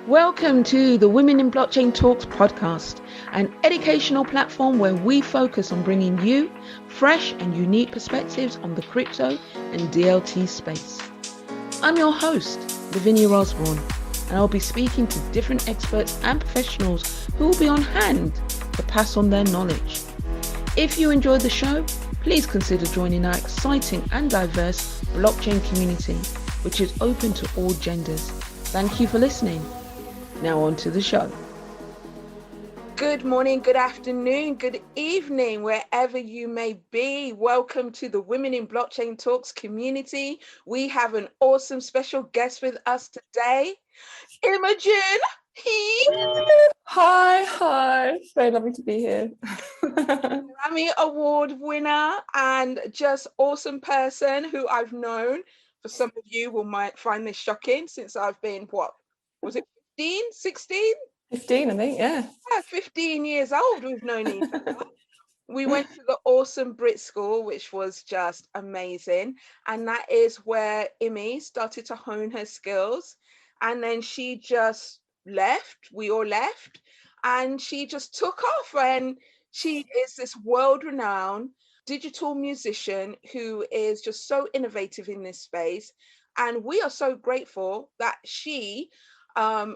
Welcome to the Women in Blockchain Talks podcast, an educational platform where we focus on bringing you fresh and unique perspectives on the crypto and DLT space. I'm your host, Lavinia Osborne, and I'll be speaking to different experts and professionals who will be on hand to pass on their knowledge. If you enjoyed the show, please consider joining our exciting and diverse blockchain community, which is open to all genders. Thank you for listening. Now on to the show. Good morning, good afternoon, good evening, wherever you may be. Welcome to the Women in Blockchain Talks community. We have an awesome special guest with us today, Imogen Heap. Hi. Very lovely to be here. Grammy Award winner and just awesome person who I've known. For some of you might find this shocking since I've been, 16? 15, I think, yeah. 15 years old we've known each other. We went to the awesome Brit school, which was just amazing. And that is where Imi started to hone her skills. And then she just left. We all left. And she just took off. And she is this world-renowned digital musician who is just so innovative in this space. And we are so grateful that she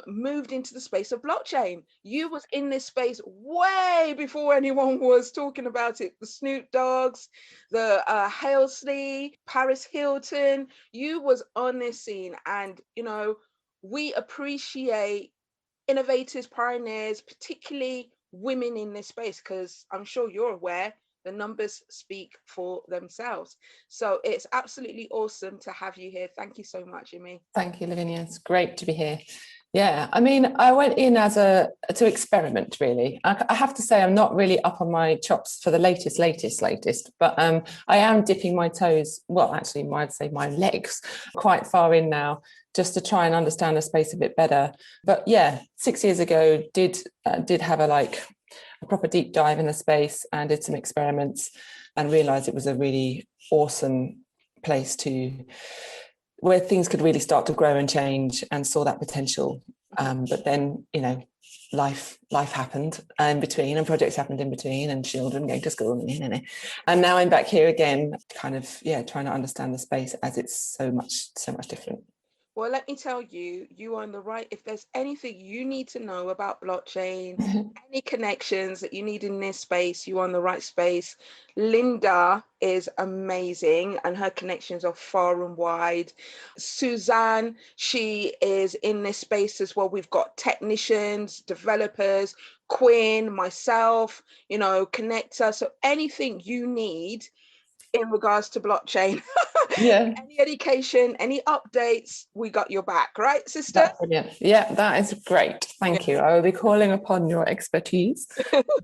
moved into the space of blockchain. You was in this space way before anyone was talking about it. The Snoop Dogs, the Halesey, Paris Hilton, you was on this scene. And, you know, we appreciate innovators, pioneers, particularly women in this space, because I'm sure you're aware the numbers speak for themselves. So it's absolutely awesome to have you here. Thank you so much, Imi. Thank you, Lavinia. It's great to be here. Yeah, I mean, I went in to experiment, really. I have to say I'm not really up on my chops for the latest, but I am dipping my toes, well, actually, I'd say my legs quite far in now, just to try and understand the space a bit better. But yeah, 6 years ago, did have a proper deep dive in the space and did some experiments and realized it was a really awesome place where things could really start to grow and change, and saw that potential. But then, you know, life happened in between, and projects happened in between, and children going to school, and now I'm back here again, kind of, trying to understand the space as it's so much different. Well, let me tell you, you are on the right. If there's anything you need to know about blockchain, any connections that you need in this space, you're on the right space. Linda is amazing and her connections are far and wide. Suzanne, she is in this space as well. We've got technicians, developers, Quinn, myself, connector. So anything you need in regards to blockchain, any education, any updates, we got your back, right, sister? That's brilliant. Yeah, that is great. Thank you. I will be calling upon your expertise.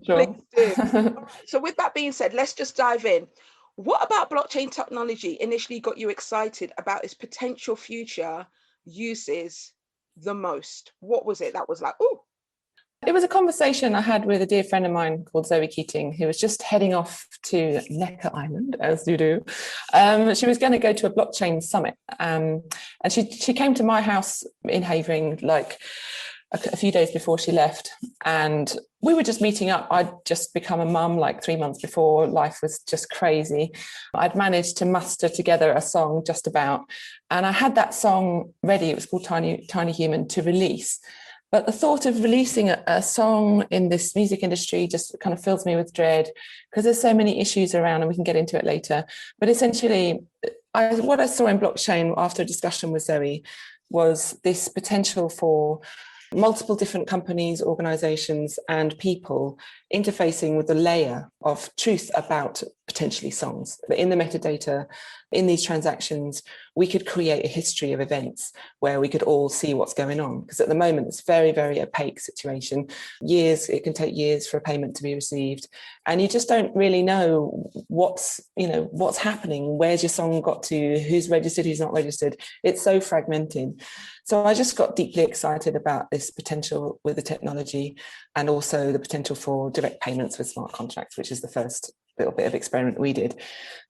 Sure. Please do. So with that being said, let's just dive in. What about blockchain technology initially got you excited about its potential future uses the most? What was it that was like, ooh? It was a conversation I had with a dear friend of mine called Zoe Keating, who was just heading off to Necker Island, as you do. She was going to go to a blockchain summit, and she came to my house in Havering a few days before she left, and we were just meeting up. I'd just become a mum 3 months before. Life was just crazy. I'd managed to muster together a song just about, and I had that song ready. It was called Tiny Human to release. But the thought of releasing a song in this music industry just kind of fills me with dread, because there's so many issues around, and we can get into it later. But essentially, what I saw in blockchain after a discussion with Zoe was this potential for multiple different companies, organizations, and people interfacing with the layer of truth about potentially songs. In the metadata, in these transactions, we could create a history of events where we could all see what's going on. Because at the moment, it's a very, very opaque situation. It can take years for a payment to be received. And you just don't really know what's happening. Where's your song got to? Who's registered, who's not registered? It's so fragmented. So I just got deeply excited about this potential with the technology, and also the potential for direct payments with smart contracts, which is the first little bit of experiment we did.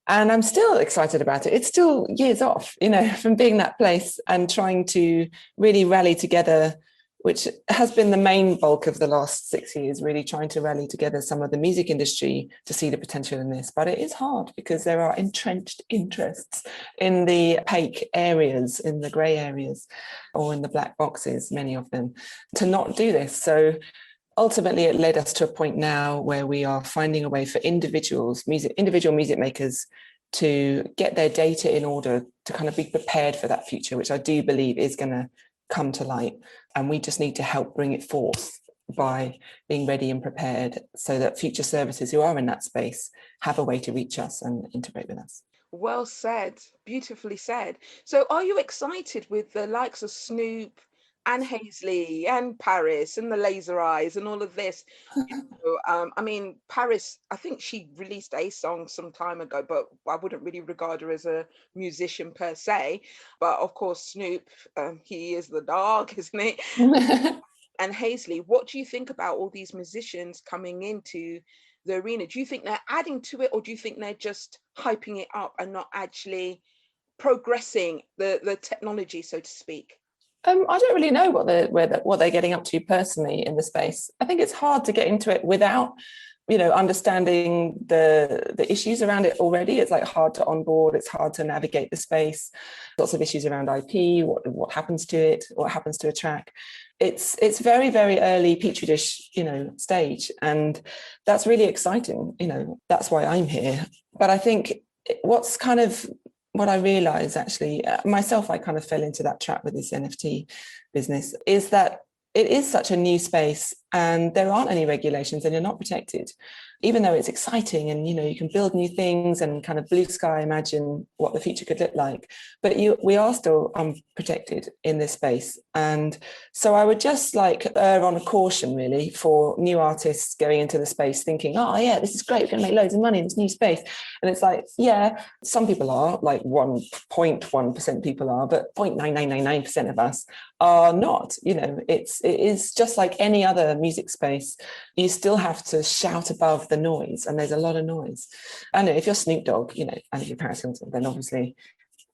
And I'm still excited about it. It's still years off, from being that place and trying to really rally together, which has been the main bulk of the last 6 years, really trying to rally together some of the music industry to see the potential in this. But it is hard because there are entrenched interests in the opaque areas, in the grey areas, or in the black boxes, many of them, to not do this. So ultimately, it led us to a point now where we are finding a way for individual music makers to get their data in order to kind of be prepared for that future, which I do believe is going to come to light. And we just need to help bring it forth by being ready and prepared so that future services who are in that space have a way to reach us and integrate with us. Well said, beautifully said. So are you excited with the likes of Snoop and Hazley and Paris and the Laser Eyes and all of this? I mean, Paris, I think she released a song some time ago, but I wouldn't really regard her as a musician per se. But of course, Snoop, he is the dog, isn't he? And Hazley, what do you think about all these musicians coming into the arena? Do you think they're adding to it, or do you think they're just hyping it up and not actually progressing the technology, so to speak? I don't really know what they're getting up to personally in the space. I think it's hard to get into it without, understanding the issues around it already. It's like hard to onboard. It's hard to navigate the space. Lots of issues around IP. What happens to it? What happens to a track? It's very, very early petri dish, stage, and that's really exciting. That's why I'm here. But I think what I realized actually, myself, I kind of fell into that trap with this NFT business, is that it is such a new space and there aren't any regulations and you're not protected, even though it's exciting and, you can build new things and kind of blue sky imagine what the future could look like. But we are still unprotected in this space. And so I would just err on a caution really for new artists going into the space thinking, oh yeah, this is great, we're going to make loads of money in this new space. And it's like, yeah, some people are, like 1.1% people are, but 0.9999% of us are not. It is just like any other music space. You still have to shout above the noise, and there's a lot of noise. I know if you're Snoop Dogg, and if you're Paris Hilton, then obviously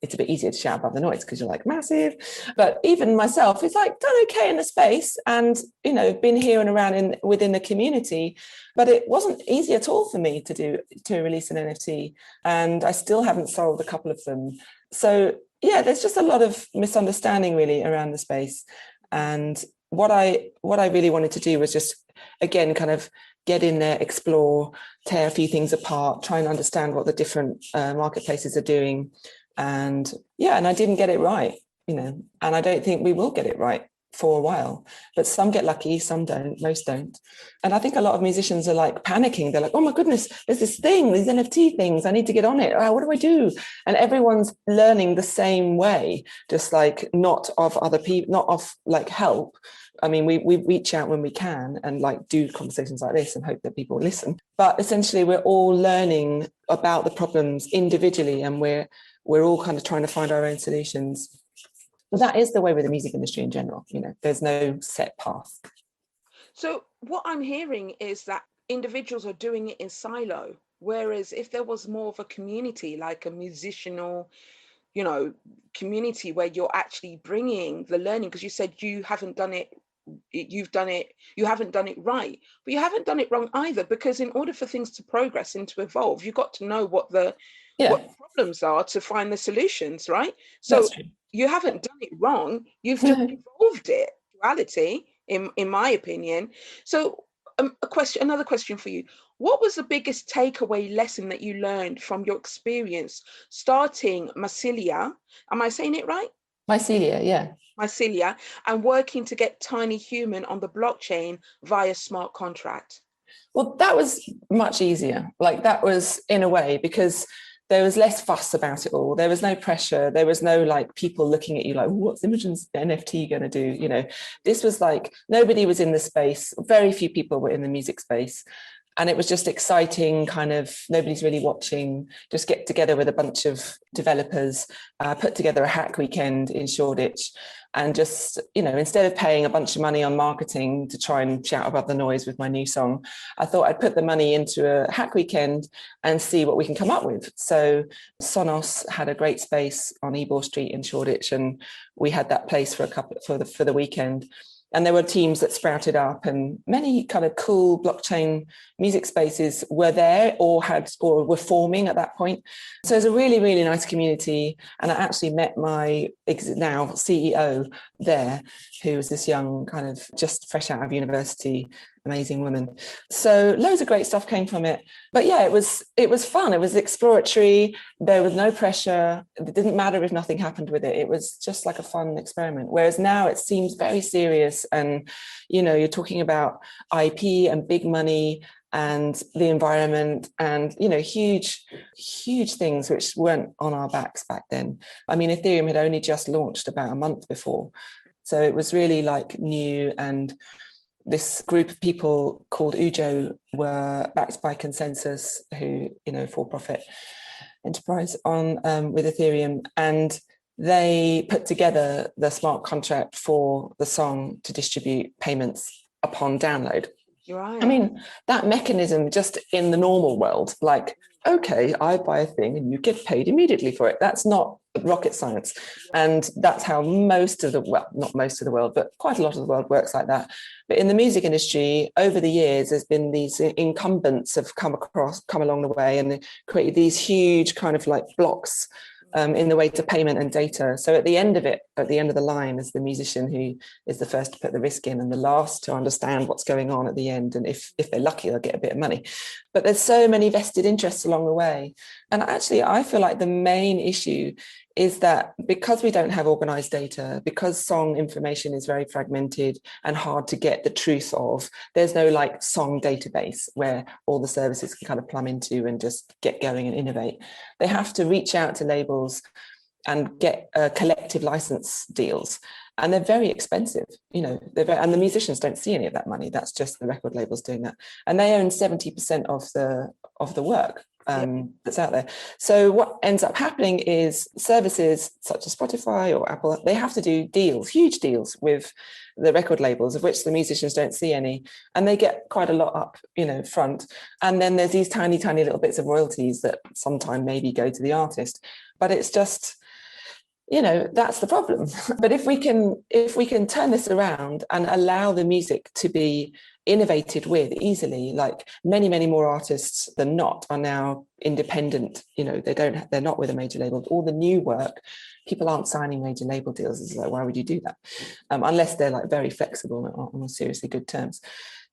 it's a bit easier to shout above the noise because you're like massive. But even myself, it's like done okay in the space and, been here and around within the community. But it wasn't easy at all for me to release an NFT. And I still haven't sold a couple of them. So yeah, there's just a lot of misunderstanding really around the space. And what I really wanted to do was just, again, kind of get in there, explore, tear a few things apart, try and understand what the different marketplaces are doing. And I didn't get it right, and I don't think we will get it right for a while, but some get lucky, some don't, most don't. And I think a lot of musicians are like panicking. They're like, oh my goodness, there's this thing, these NFT things, I need to get on it. Oh, what do I do? And everyone's learning the same way, just like not of other people, not of like help. I mean, we reach out when we can and do conversations like this and hope that people listen. But essentially, we're all learning about the problems individually, and we're all kind of trying to find our own solutions. But that is the way with the music industry in general. There's no set path. So what I'm hearing is that individuals are doing it in silo, whereas if there was more of a community, like a musicianal, community where you're actually bringing the learning, because you said you haven't done it right, but you haven't done it wrong either, because in order for things to progress and to evolve, you've got to know what the problems are to find the solutions, right? So you haven't done it wrong, you've just evolved it, duality, in my opinion. So another question for you. What was the biggest takeaway lesson that you learned from your experience starting Mycelia? Am I saying it right? Mycelia, yeah. Mycelia, and working to get Tiny Human on the blockchain via smart contract? Well, that was much easier. That was in a way because there was less fuss about it all. There was no pressure. There was no people looking at you like, what's Imogen's NFT going to do? This was nobody was in the space. Very few people were in the music space. And it was just exciting, kind of, nobody's really watching, just get together with a bunch of developers, put together a hack weekend in Shoreditch. And just, instead of paying a bunch of money on marketing to try and shout above the noise with my new song, I thought I'd put the money into a hack weekend and see what we can come up with. So Sonos had a great space on Ebor Street in Shoreditch, and we had that place for the weekend. And there were teams that sprouted up, and many kind of cool blockchain music spaces were there or were forming at that point. So it was a really, really nice community. And I actually met my now CEO there, who was this young, kind of just fresh out of university, amazing woman. So loads of great stuff came from it. But yeah, it was fun. It was exploratory. There was no pressure. It didn't matter if nothing happened with it. It was just like a fun experiment. Whereas now it seems very serious, and you're talking about IP and big money and the environment and huge things which weren't on our backs back then. I mean, Ethereum had only just launched about a month before, so it was really like new. And this group of people called Ujo were backed by Consensus, who, for-profit enterprise on with Ethereum, and they put together the smart contract for the song to distribute payments upon download. Right. I mean, that mechanism just in the normal world, like, okay, I buy a thing and you get paid immediately for it. That's not rocket science. And that's how most of the, well, not most of the world, but quite a lot of the world works like that. But in the music industry, over the years, there's been these incumbents have come along the way, and they created these huge kind of like blocks in the way to payment and data. So at the end of the line, is the musician who is the first to put the risk in and the last to understand what's going on at the end. And if they're lucky, they'll get a bit of money. But there's so many vested interests along the way. And actually, I feel like the main issue is that because we don't have organized data, because song information is very fragmented and hard to get the truth of, there's no like song database where all the services can kind of plumb into and just get going and innovate. They have to reach out to labels and get collective license deals. And they're very expensive, and the musicians don't see any of that money. That's just the record labels doing that. And they own 70% of the work that's out there. So what ends up happening is services such as Spotify or Apple, they have to do deals, huge deals with the record labels, of which the musicians don't see any. And they get quite a lot up, front. And then there's these tiny, tiny little bits of royalties that sometime maybe go to the artist. But it's just, that's the problem. But if we can turn this around and allow the music to be innovated with easily, like many, many more artists than not are now independent, they're not with a major label. All the new work, people aren't signing major label deals. It's like, why would you do that? Unless they're like very flexible on seriously good terms.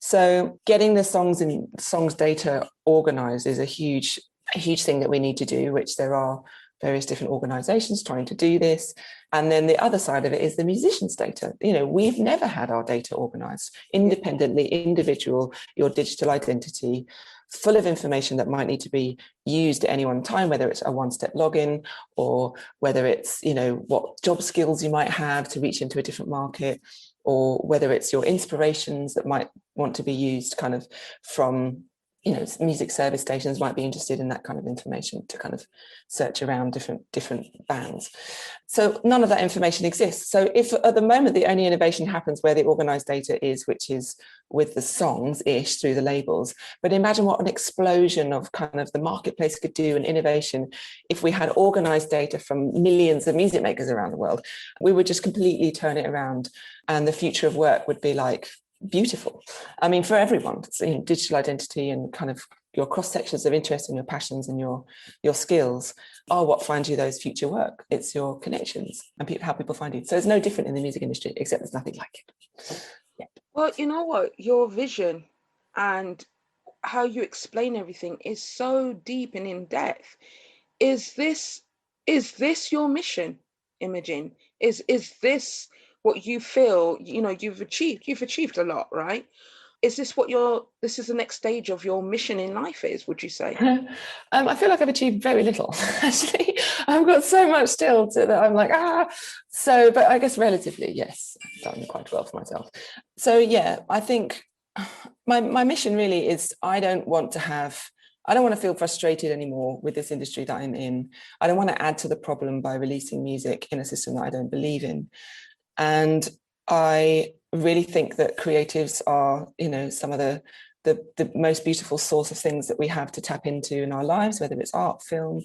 So getting the songs data organized is a huge thing that we need to do, which there are various different organizations trying to do this. And then the other side of it is the musicians' data. We've never had our data organized independently, individual, your digital identity, full of information that might need to be used at any one time, whether it's a one-step login or whether it's, what job skills you might have to reach into a different market, or whether it's your inspirations that might want to be used kind of from, music service stations might be interested in that kind of information to kind of search around different bands. So none of that information exists. So if at the moment the only innovation happens where the organized data is, which is with the songs-ish through the labels, but imagine what an explosion of kind of the marketplace could do and innovation if we had organized data from millions of music makers around the world. We would just completely turn it around, and the future of work would be like beautiful. I mean, for everyone, digital identity and kind of your cross sections of interest and your passions and your skills are what finds you those future work. It's your connections and how people find you. So it's no different in the music industry, except there's nothing like it. Yeah. Well, you know what? Your vision and how you explain everything is so deep and in depth. Is this your mission, Imogen? Is this what you feel, you've achieved a lot, right? Is this this is the next stage of your mission in life is, would you say? I feel like I've achieved very little, actually. I've got so much still that I'm like, So, but I guess relatively, yes, I've done quite well for myself. So yeah, I think my mission really is, I don't want to feel frustrated anymore with this industry that I'm in. I don't want to add to the problem by releasing music in a system that I don't believe in. And I really think that creatives are, some of the most beautiful source of things that we have to tap into in our lives, whether it's art, film,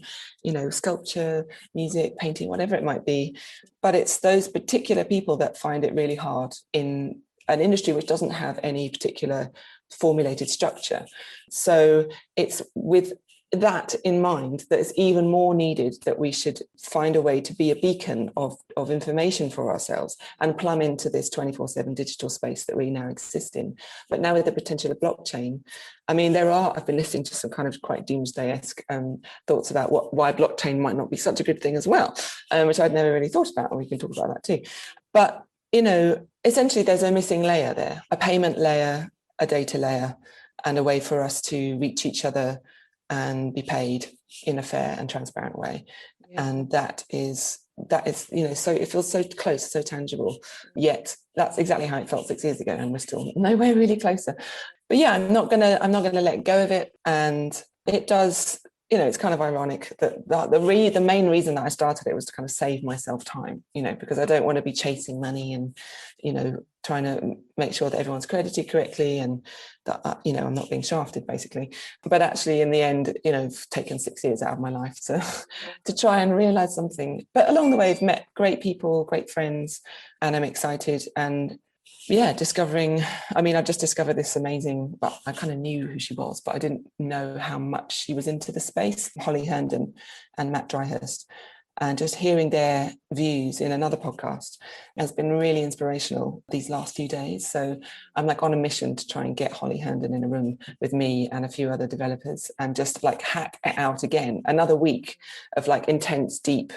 sculpture, music, painting, whatever it might be. But it's those particular people that find it really hard in an industry which doesn't have any particular formulated structure. So it's with that in mind that it's even more needed that we should find a way to be a beacon of information for ourselves and plumb into this 24/7 digital space that we now exist in. But now with the potential of blockchain, I mean, I've been listening to some kind of quite doomsday-esque thoughts about why blockchain might not be such a good thing as well, which I'd never really thought about, and we can talk about that too. But, essentially there's a missing layer there, a payment layer, a data layer, and a way for us to reach each other and be paid in a fair and transparent way. Yeah. And that is so it feels so close, so tangible, yet that's exactly how it felt 6 years ago, and we're still nowhere really closer. But yeah, I'm not gonna let go of it. And it does, it's kind of ironic that the main reason that I started it was to kind of save myself time, because I don't want to be chasing money and, trying to make sure that everyone's credited correctly and that, I'm not being shafted basically. But actually in the end, it's taken 6 years out of my life to try and realize something. But along the way, I've met great people, great friends, and I'm excited. And yeah, I've just discovered this amazing, well, I kind of knew who she was, but I didn't know how much she was into the space, Holly Herndon and Matt Dryhurst. And just hearing their views in another podcast has been really inspirational these last few days. So I'm like on a mission to try and get Holly Herndon in a room with me and a few other developers and just like hack it out again. Another week of like intense, deep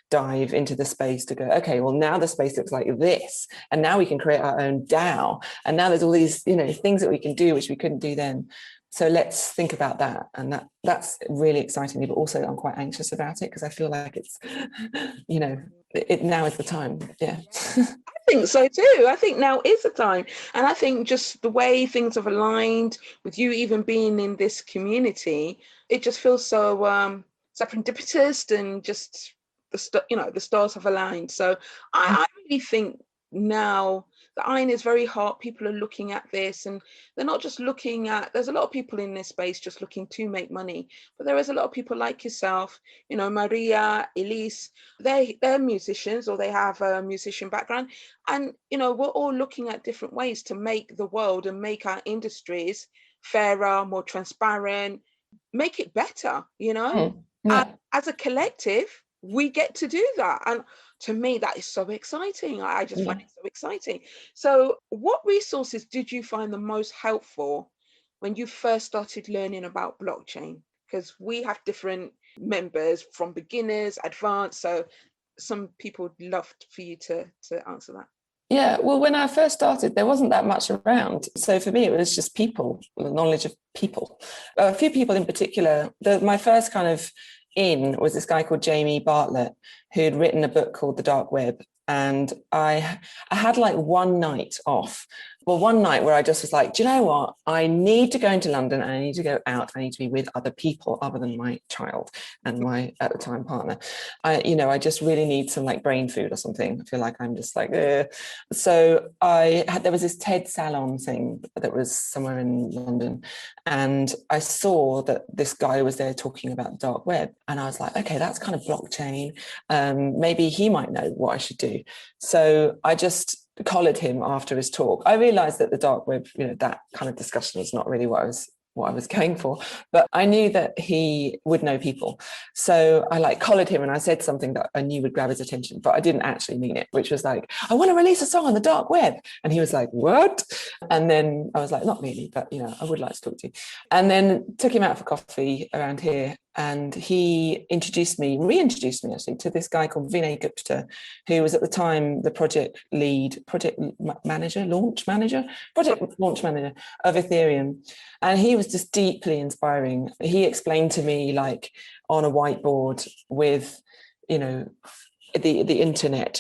dive into the space to go, okay, well, now the space looks like this. And now we can create our own DAO. And now there's all these, things that we can do, which we couldn't do then. So let's think about that. And that's really exciting me, but also I'm quite anxious about it because I feel like it's, now is the time. Yeah. I think so too. I think now is the time. And I think just the way things have aligned with you even being in this community, it just feels so serendipitous and just the stars have aligned. So I really think now the iron is very hot. People are looking at this and they're not just looking at, there's a lot of people in this space just looking to make money, but there is a lot of people like yourself, Maria, Elise, they're musicians or they have a musician background. And, we're all looking at different ways to make the world and make our industries fairer, more transparent, make it better, Yeah. And as a collective, we get to do that. And to me, that is so exciting. I just find it so exciting. So what resources did you find the most helpful when you first started learning about blockchain? Because we have different members from beginners, advanced. So some people would love for you to answer that. Yeah, well, when I first started, there wasn't that much around. So for me, it was just people, the knowledge of people. A few people in particular. My first kind of in was this guy called Jamie Bartlett, who'd written a book called The Dark Web. And I had like one night off. Well, one night where I just was like, do you know what? I need to go into London and I need to go out. I need to be with other people other than my child and my, at the time, partner. I just really need some like brain food or something. I feel like I'm just like, ugh. So there was this TED Salon thing that was somewhere in London. And I saw that this guy was there talking about the dark web. And I was like, okay, that's kind of blockchain. Maybe he might know what I should do. So I just collared him after his talk. I realized that the dark web, that kind of discussion was not really what I was going for, but I knew that he would know people. So I like collared him and I said something that I knew would grab his attention, but I didn't actually mean it, which was like, I want to release a song on the dark web. And he was like, what? And then I was like, not really, but I would like to talk to you. And then took him out for coffee around here. And he reintroduced me actually to this guy called Vinay Gupta, who was at the time the project launch manager of Ethereum. And he was just deeply inspiring. He explained to me like on a whiteboard with, the internet,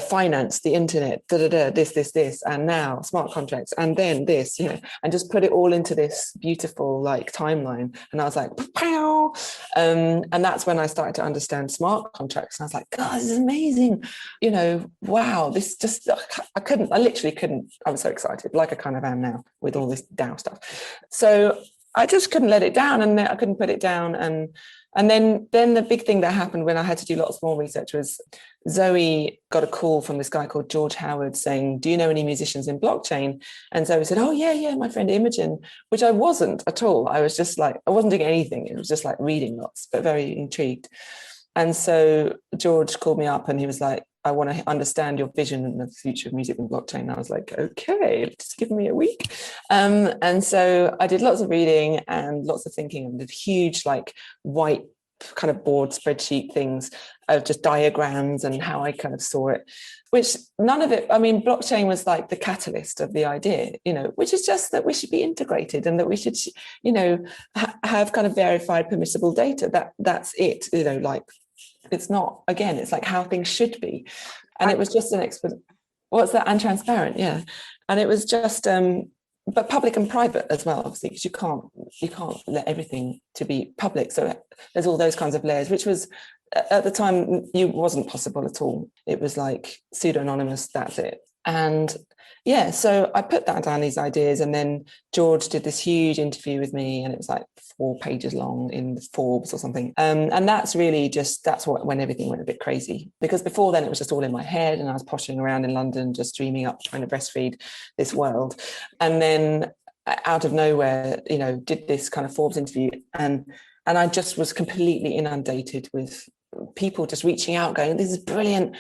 finance, the internet, this, and now smart contracts, and then this, and just put it all into this beautiful like timeline. And I was like, pow. And that's when I started to understand smart contracts. And I was like, God, this is amazing. Wow, this just, I literally couldn't, I was so excited, like I kind of am now with all this DAO stuff. So I just couldn't let it down, and I couldn't put it down. And then the big thing that happened when I had to do lots more research was Zoe got a call from this guy called George Howard saying, do you know any musicians in blockchain? And Zoe said, oh, yeah, my friend Imogen, which I wasn't at all. I was just like, I wasn't doing anything. It was just like reading lots, but very intrigued. And so George called me up and he was like, I want to understand your vision and the future of music and blockchain. And I was like, okay, just give me a week. And so I did lots of reading and lots of thinking, and did huge like white kind of board spreadsheet things of just diagrams and how I kind of saw it, which none of it, I mean, blockchain was like the catalyst of the idea, which is just that we should be integrated and that we should, have kind of verified permissible data. That's it, like, it's not, again, it's like how things should be. And it was just an what's that? And transparent, yeah. And it was just but public and private as well, obviously, because you can't let everything to be public. So there's all those kinds of layers, which was at the time wasn't possible at all. It was like pseudo-anonymous, that's it. And yeah, so I put that down, these ideas, and then George did this huge interview with me, and it was like 4 pages long in Forbes or something. And that's really when everything went a bit crazy, because before then it was just all in my head, and I was poshing around in London, just dreaming up, trying to breastfeed this world. And then out of nowhere, did this kind of Forbes interview, and I just was completely inundated with people just reaching out, going, this is brilliant.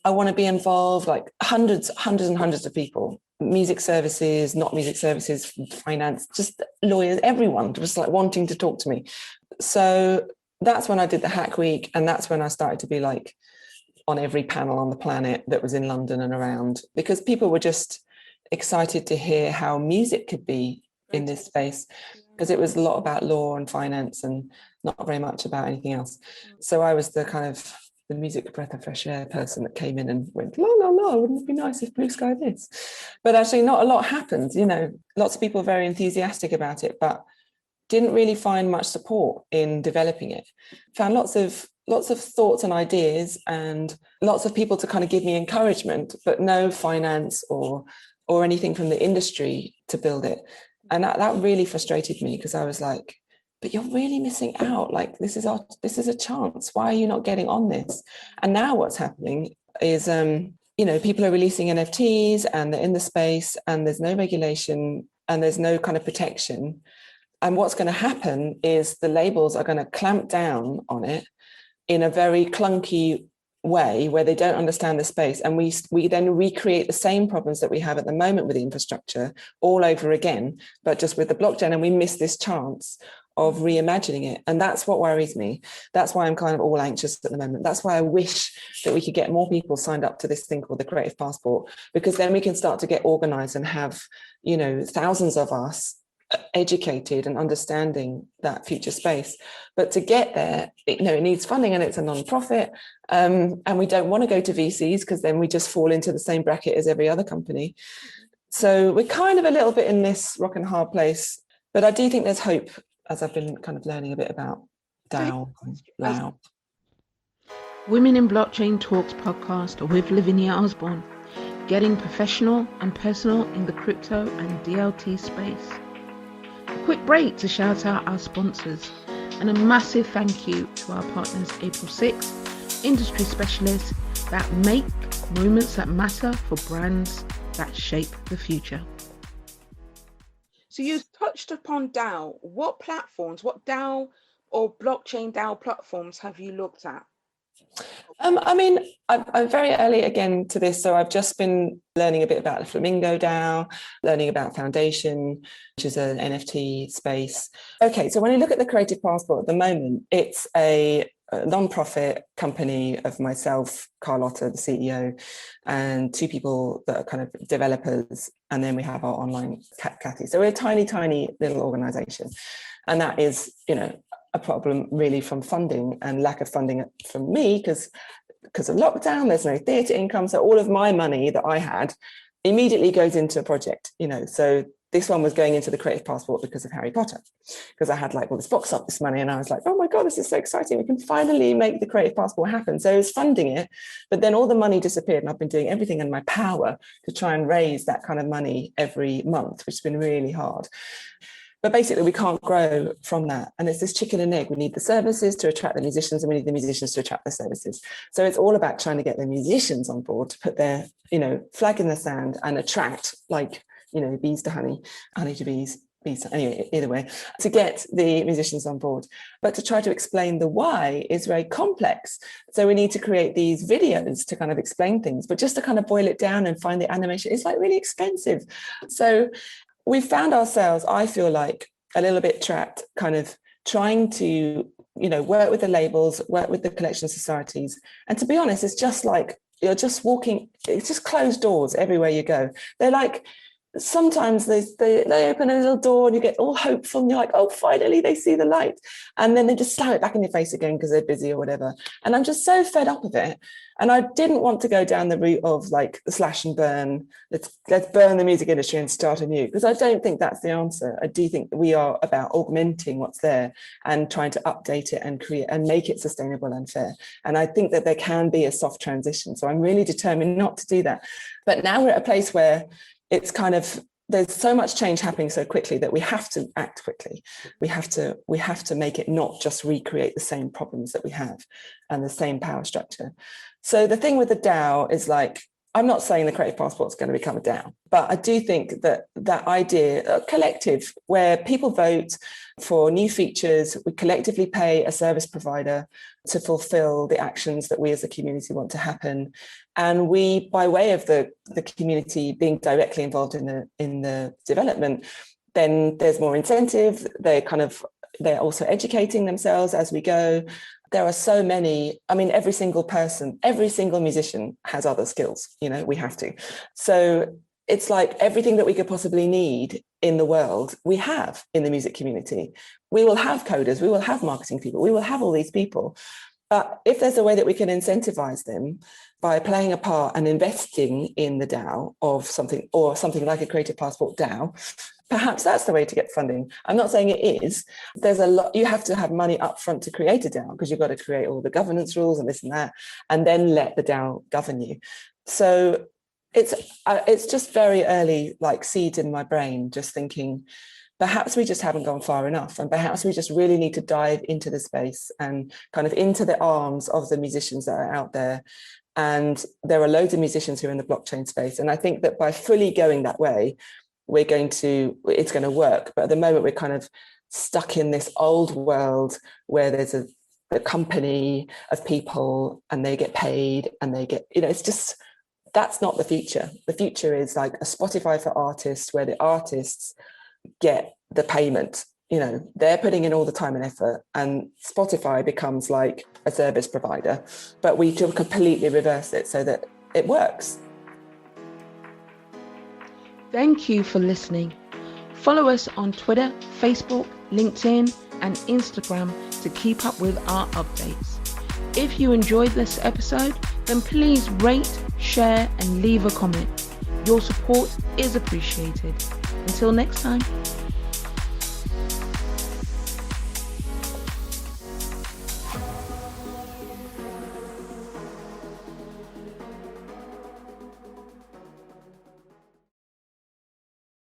I want to be involved, like hundreds and hundreds of people, music services, not music services, finance, just lawyers, everyone just like wanting to talk to me. So that's when I did the Hack Week. And that's when I started to be like on every panel on the planet that was in London and around, because people were just excited to hear how music could be in this space, because it was a lot about law and finance and not very much about anything else. So I was the kind of the music breath of fresh air person that came in and went, la, wouldn't it be nice if blue sky this? But actually not a lot happened. Lots of people were very enthusiastic about it, but didn't really find much support in developing it. Found lots of thoughts and ideas and lots of people to kind of give me encouragement, but no finance or anything from the industry to build it. And that really frustrated me, because I was like, but you're really missing out. Like, this is a chance. Why are you not getting on this? And now what's happening is, people are releasing NFTs and they're in the space, and there's no regulation and there's no kind of protection. And what's going to happen is the labels are going to clamp down on it in a very clunky way, where they don't understand the space, and we then recreate the same problems that we have at the moment with the infrastructure all over again, but just with the blockchain, and we miss this chance of reimagining it. And that's what worries me. That's why I'm kind of all anxious at the moment. That's why I wish that we could get more people signed up to this thing called the Creative Passport, because then we can start to get organized and have, thousands of us educated and understanding that future space. But to get there, it needs funding, and it's a non-profit, and we don't want to go to VCs, because then we just fall into the same bracket as every other company. So we're kind of a little bit in this rock and hard place, but I do think there's hope, as I've been kind of learning a bit about DAO and Lao. Women in Blockchain Talks podcast with Lavinia Osborne, getting professional and personal in the crypto and DLT space. A quick break to shout out our sponsors, and a massive thank you to our partners April 6, industry specialists that make moments that matter for brands that shape the future. So you touched upon DAO. What platforms, what DAO or blockchain DAO platforms have you looked at? I'm very early again to this, so I've just been learning a bit about the Flamingo DAO, learning about Foundation, which is an NFT space. Okay, so when you look at the Creative Passport at the moment, it's a non-profit company of myself, Carlotta, the CEO, and 2 people that are kind of developers, and then we have our online Kathy. So we're a tiny little organization, and that is, a problem really from funding and lack of funding from me, because because of lockdown, there's no theatre income. So all of my money that I had immediately goes into a project, so this one was going into the Creative Passport because of Harry Potter, because I had like all this box office money and I was like, oh my God, this is so exciting. We can finally make the Creative Passport happen. So I was funding it, but then all the money disappeared and I've been doing everything in my power to try and raise that kind of money every month, which has been really hard. But basically we can't grow from that. And it's this chicken and egg. We need the services to attract the musicians and we need the musicians to attract the services. So it's all about trying to get the musicians on board to put their, flag in the sand and attract bees to honey, honey to bees, anyway, either way, to get the musicians on board. But to try to explain the why is very complex. So we need to create these videos to kind of explain things, but just to kind of boil it down and find the animation is like really expensive. So we found ourselves, I feel like, a little bit trapped, kind of trying to, work with the labels, work with the collection societies. And to be honest, it's just like, you're just walking, it's just closed doors everywhere you go. They're like, sometimes they open a little door and you get all hopeful and you're like, oh, finally they see the light, and then they just slam it back in your face again because they're busy or whatever. And I'm just so fed up of it, and I didn't want to go down the route of like the slash and burn, let's burn the music industry and start anew, because I don't think that's the answer. I do think we are about augmenting what's there and trying to update it and create and make it sustainable and fair. And I think that there can be a soft transition, so I'm really determined not to do that. But now we're at a place where it's kind of, there's so much change happening so quickly that we have to act quickly. We have to make it not just recreate the same problems that we have and the same power structure. So the thing with the DAO is like, I'm not saying the Creative Passport is going to become a DAO, but I do think that that idea, a collective, where people vote for new features, we collectively pay a service provider to fulfill the actions that we as a community want to happen. And we, by way of the community being directly involved in the development, then there's more incentive. They're also educating themselves as we go. There are so many, every single person, every single musician has other skills, we have to. So it's like everything that we could possibly need in the world, we have in the music community. We will have coders, we will have marketing people, we will have all these people. But if there's a way that we can incentivize them by playing a part and investing in the DAO of something, or something like a Creative Passport DAO, perhaps that's the way to get funding. I'm not saying it is. There's a lot, you have to have money up front to create a DAO, because you've got to create all the governance rules and this and that, and then let the DAO govern you. So it's just very early, like seeds in my brain, just thinking, perhaps we just haven't gone far enough, and perhaps we just really need to dive into the space and kind of into the arms of the musicians that are out there. And there are loads of musicians who are in the blockchain space. And I think that by fully going that way, it's going to work. But at the moment, we're kind of stuck in this old world where there's a company of people and they get paid and they get, it's just, that's not the future. The future is like a Spotify for artists, where the artists get the payment. They're putting in all the time and effort, and Spotify becomes like a service provider, but we can completely reverse it so that it works. Thank you for listening. Follow us on Twitter, Facebook, LinkedIn, and Instagram to keep up with our updates. If you enjoyed this episode, then please rate, share, and leave a comment. Your support is appreciated. Until next time.